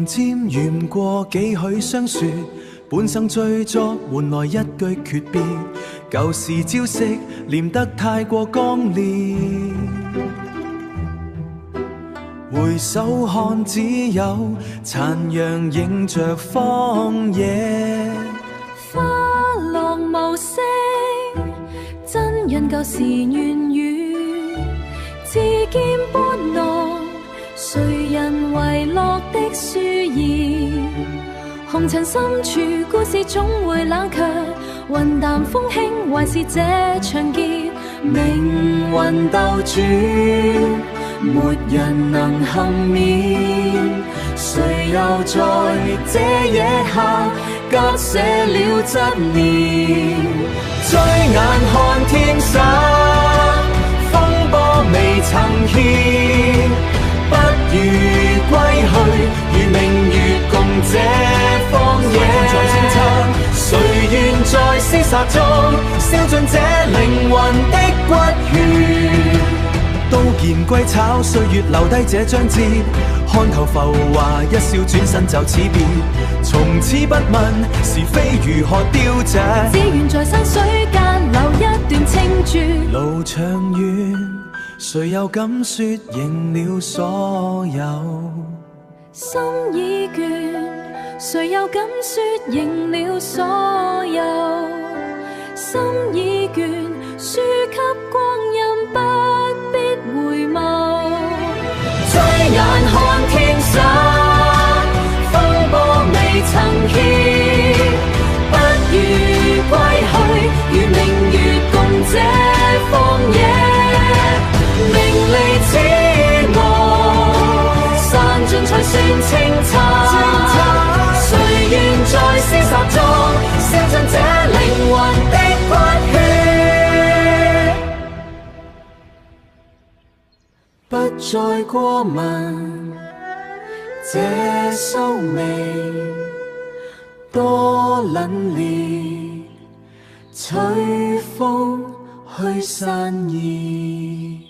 漸漸緣過幾許相說，半生追逐換來一句訣別，舊時朝夕念得太過剛烈，回首看只有殘陽映着荒野，花落無聲，真因舊時緣雨，自見波浪，誰人遺落的書頁，紅塵深處故事總會冷卻，雲淡風輕還是這場劫，命運鬥轉，沒人能幸免，誰又在這野下割捨了執念，醉眼看天色，風波未曾歇，不如歸去，如明月共這荒野。誰願在廝殺中燒盡這靈魂的骨血？刀劍歸巢，歲月留低這張摺，看頭浮華一笑，轉身就此別。從此不問是非如何凋謝，只願在山水間留一段青珠。路長遠，誰又敢説贏了所有？心已倦，誰又敢説贏了所有？心已倦，輸給光陰，不必回眸。醉眼看天色，風波未曾歇，不如歸去，如明月共這荒野。名利此我，散盡才算清茶。誰願在廝殺中燒盡這靈魂的骨血？不再過問這修眉，多凛冽，隨風去散移。